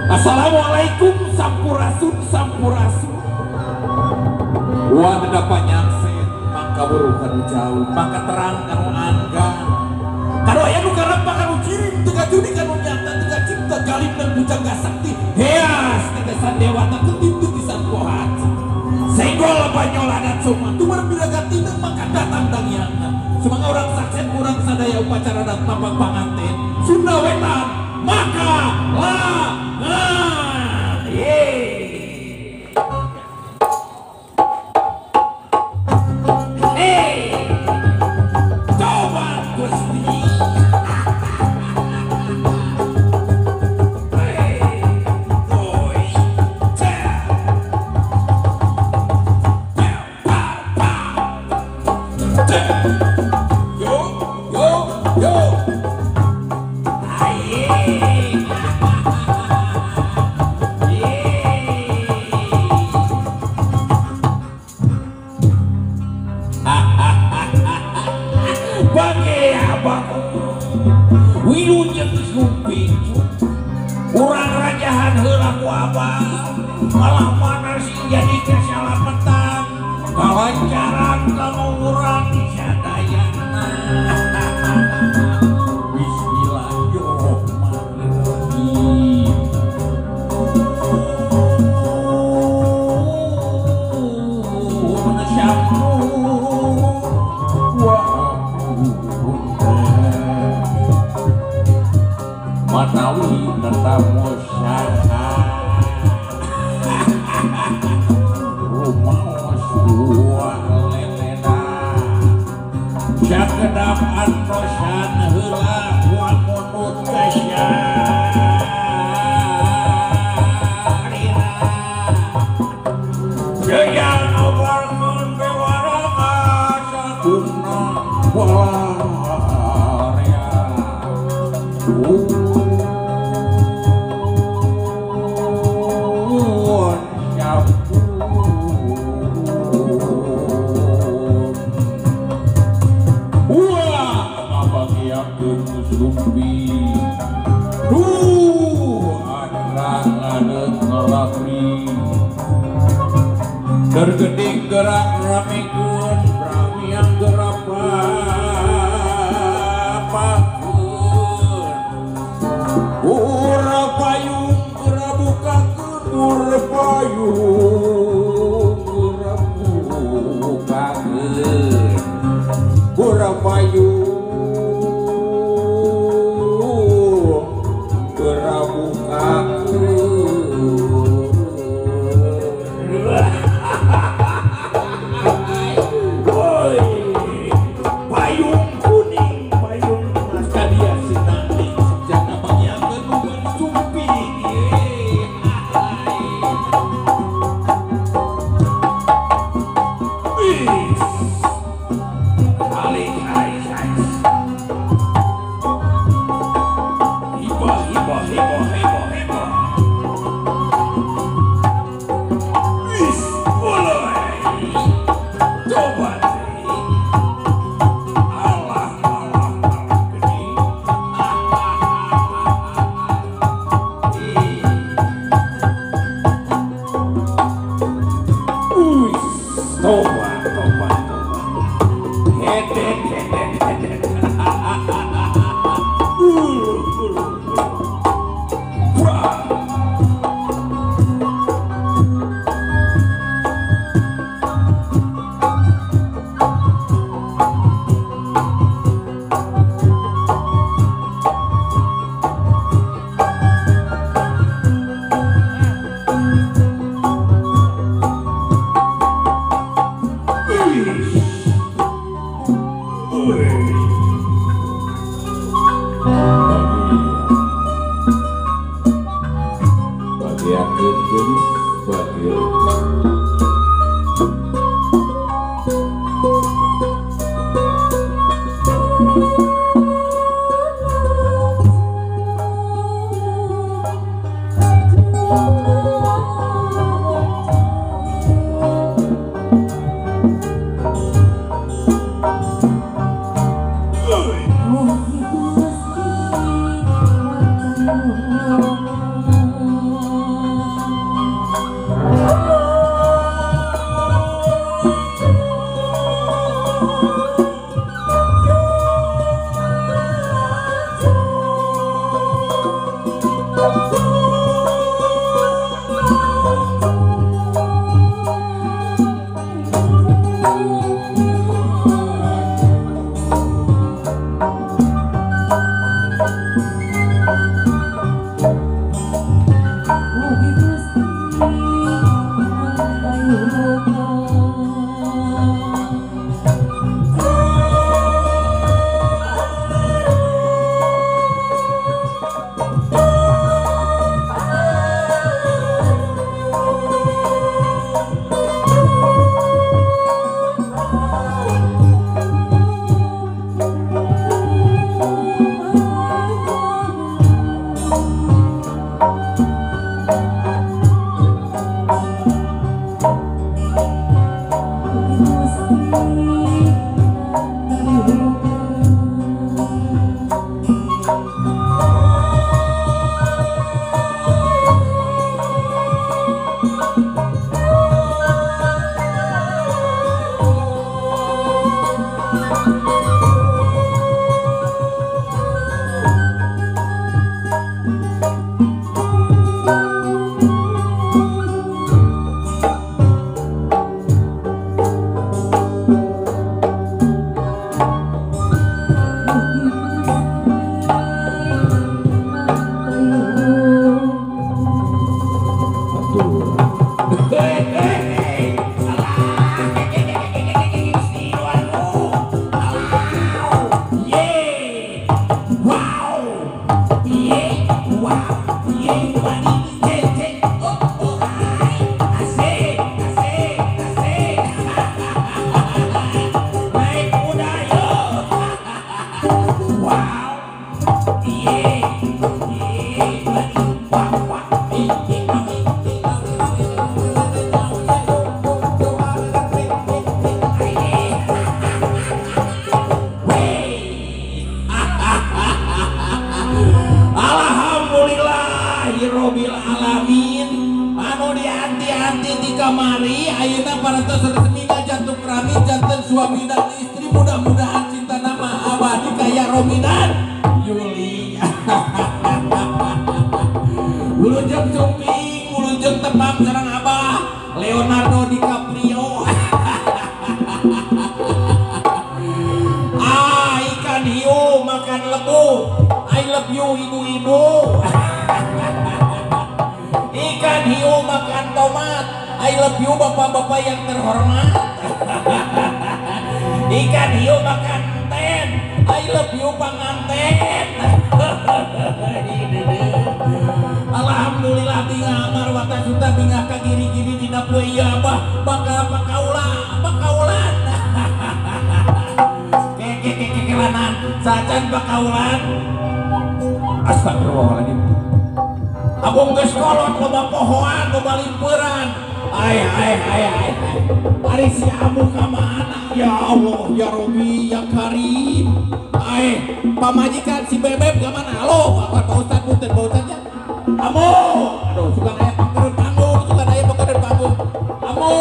Assalamualaikum sampurasun sampurasun. Wah dapat nyangset maka burukan jauh maka terang kanu angga. Kanu aya nu karapa kanu kirim teu judi kanu nyata teu cipta galib dan bujangga sakti. Heas tegesan dewata ketin teu pisan pohati. Senggol banyoladan soma tumar biragatina maka datang dangiangna. Semangga orang saksen urang sadaya upacara dan tapak panganten. Sunda wetan maka lah malah mana sih jadi keselamatan kalancaran kamu urang sadayana. Bismillahirrahmanirrahim. Menasyammu wa manawi netamu syaha Jakedap antosan heula wa munut kasyarina Jaya nobarkeun bewaraka sakumna walarya Gergeding gerak ramikeun prami yang gerak papakeun ura payung gerak bukakeun ura payung gerak bukakeun ura payung gerak bukakeun Alhamdulillahirabbil alamin. Anu dianti-anti di kamari ayeuna parantos resmi jantung rami janten suami dan istri, mudah-mudahan cinta nama abadi kaya Romi dan Yuli. Wilujeng Suping, wilujeng tepang sareng Abah Leonardo DiCaprio. Ikan hiu makan lebu, I love you ibu-ibu. Ikan hiu makan tomat, I love you bapak-bapak yang terhormat. Ikan hiu makan ten, I love you panganten. Alhamdulillah binga amar wata suta binga kagiri-giri dina poe ieu Abah bakal pakaulan. Kekelanan sajan pakaulan. Astagfirullahaladzim. Abong geus kolot loba pohoan loba limpeuran. Ay. Ari si Abu ka mana? Ya Allah, ya Rabbi, ya Karim. Pamajikan si Bebeb ka mana? Halo, Pak Ustaz punten Pak Ustaz ya. Amu, aduh suka aya pangkeun panggung. Amu.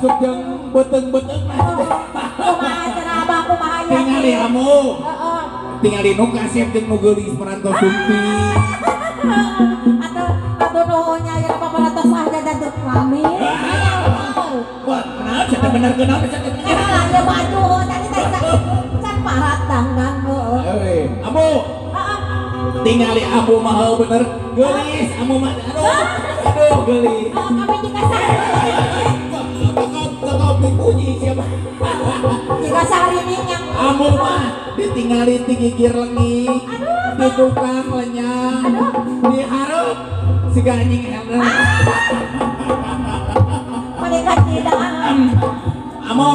Asup jeung beteng-beteng tingali amu tingali nu kasep jeung nu geulis parantos sumping atau nuhunnya ya parantos saja jantung kami wah kenapa saya bener kenapa saya ya baju tadi can parat dangdang amu tingali amu mahal bener geulis amu mah aduh geli. Kami jika sari. Bakal dipuji siapa? Jika sari ini yang Amu mah ditinggali ti gigir lengi, di tukang lenyang, diharap si ganying elder. menikah tidak. Amu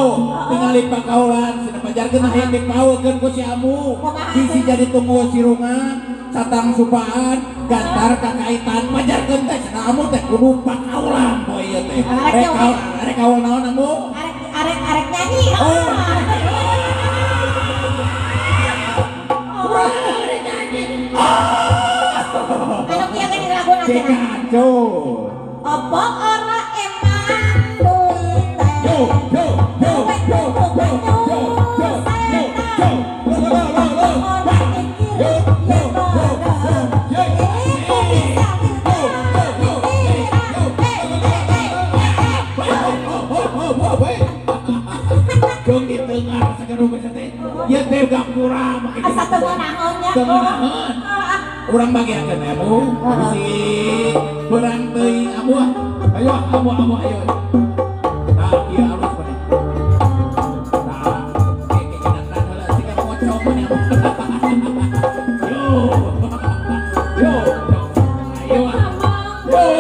tinggali pakaulan, sudah pajarkeun hayang dipawekeun ku si Amu. Bisi jadi tunggu sirungan, satang supaan, gantar kakaitan pajarkeun teh cenah Amu teh kudu pakaulan poe ieu teh. Rek kaul naon Amu? Arek nyanyi. Anu kieu kan dilagunan Cek cenah. kacau. Opo ora emang duit teh. Yo yo yo yo yo yo yo yo. Jong di tengah sekarang teh, ya teh gak kurang makin. Asa teu naonnya. Temenahan. Urang bagiakeun Amu, bisi berang teuing Amu. Ayo Amu ayo. Nah, ieu alus bener. Nah, keke dan heula siga pocong mah Amu. Yo. Ayo. Yo.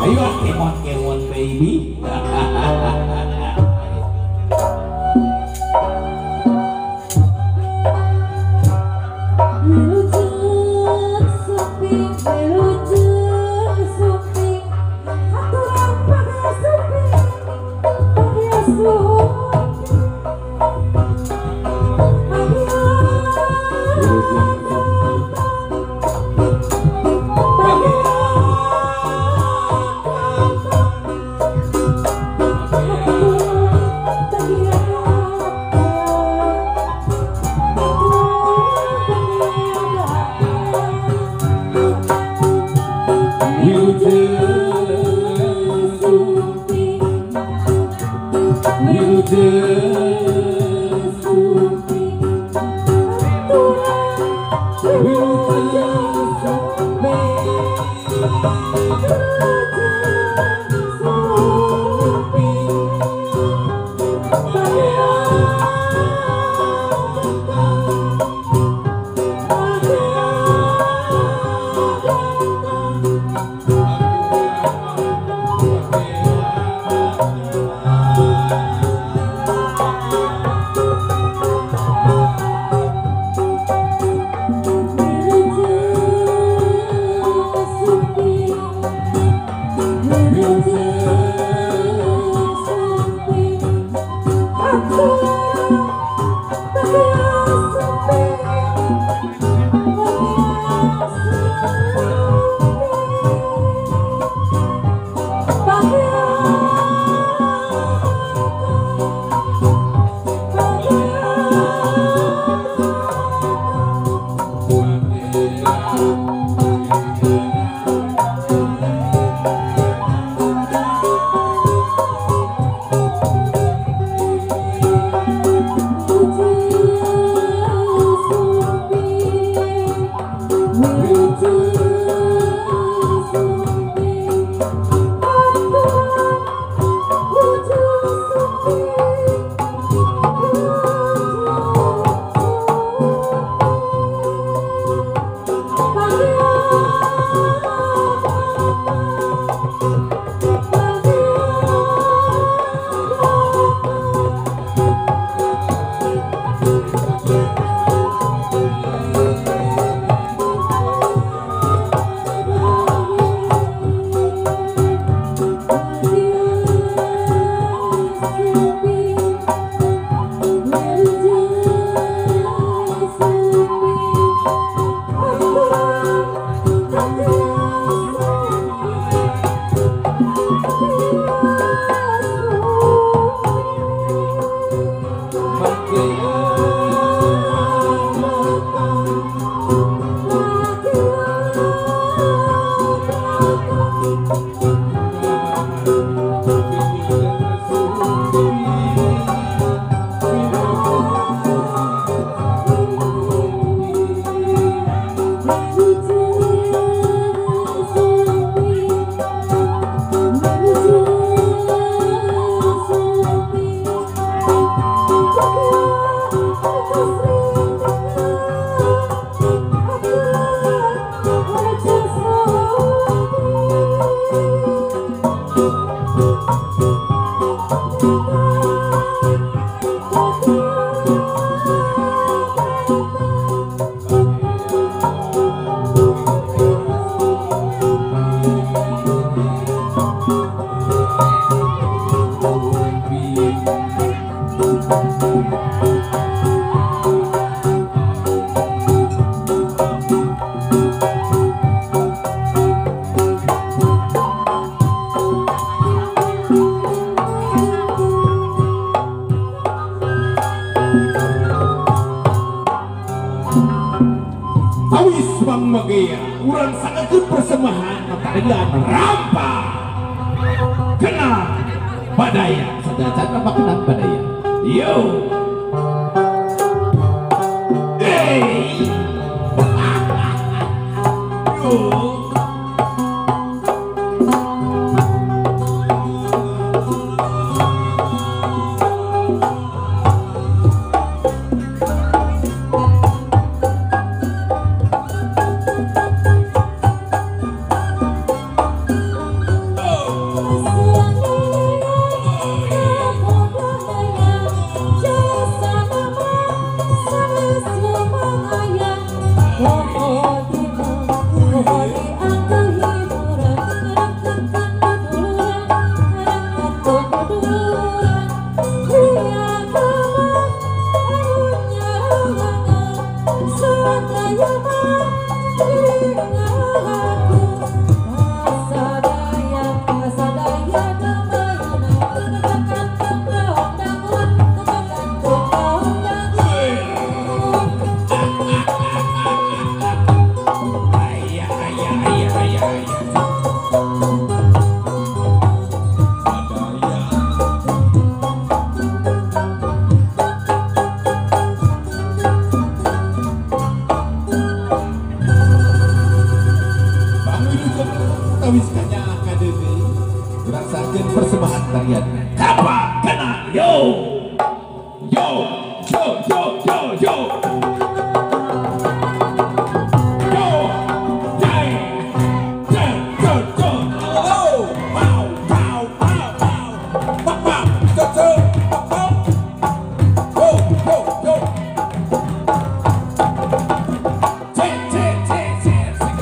Ayo, kemon baby. Awis Mang Magea, urang sangatkeun persembahan matarian rampa. Kena badaya, Sadacan apa kenal badaya? yo. Hey. Yo. Tawiskanya akademi merasakan persembahan tarian Kapa Kena yo yo yo yo yo yo yo jai jai jai jai oh wow wow wow wow pop pop jai jai pop pop yo yo yo jai jai jai jai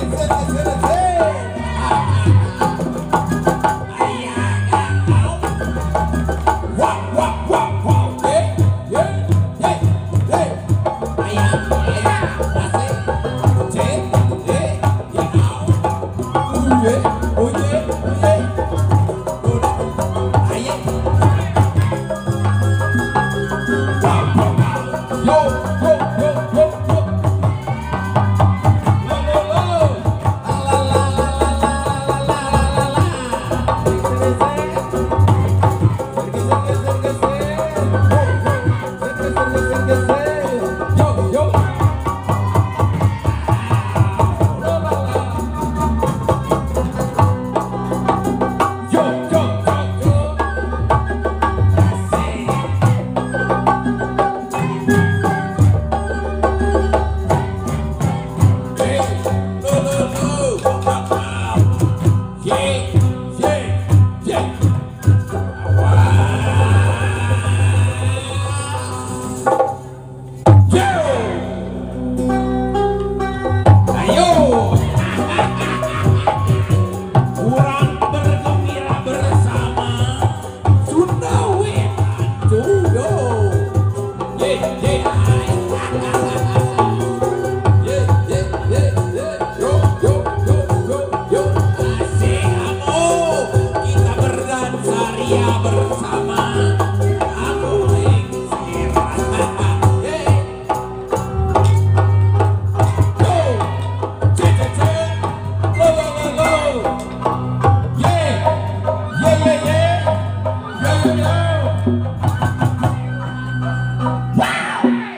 Wow!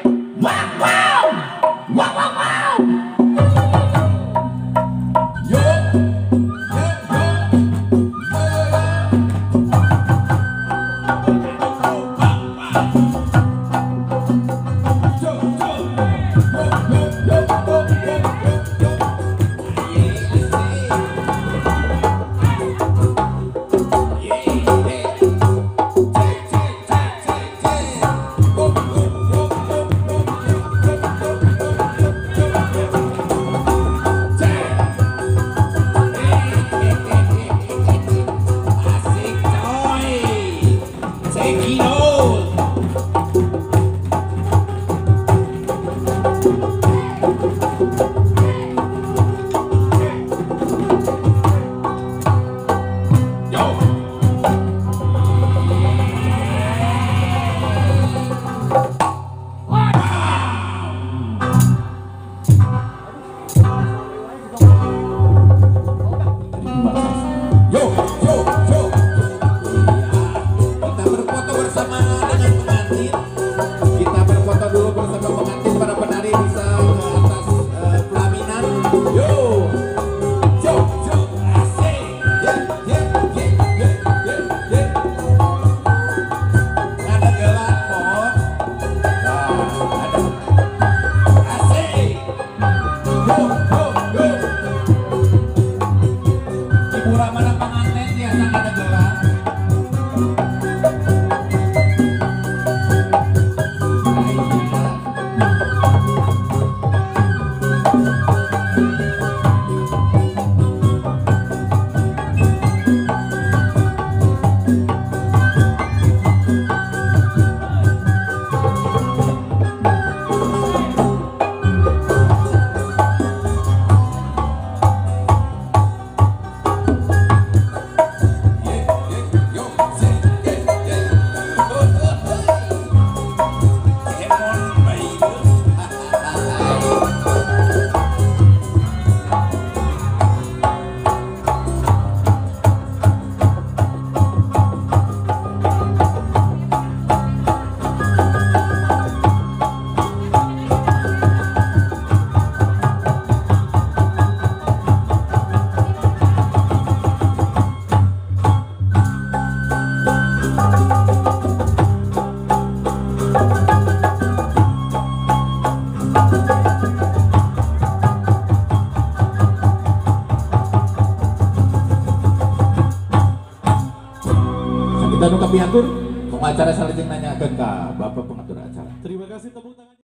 diatur. Pengacara salajeng nanyakeun ka Bapak pengatur acara. Terima kasih tepuk tangan.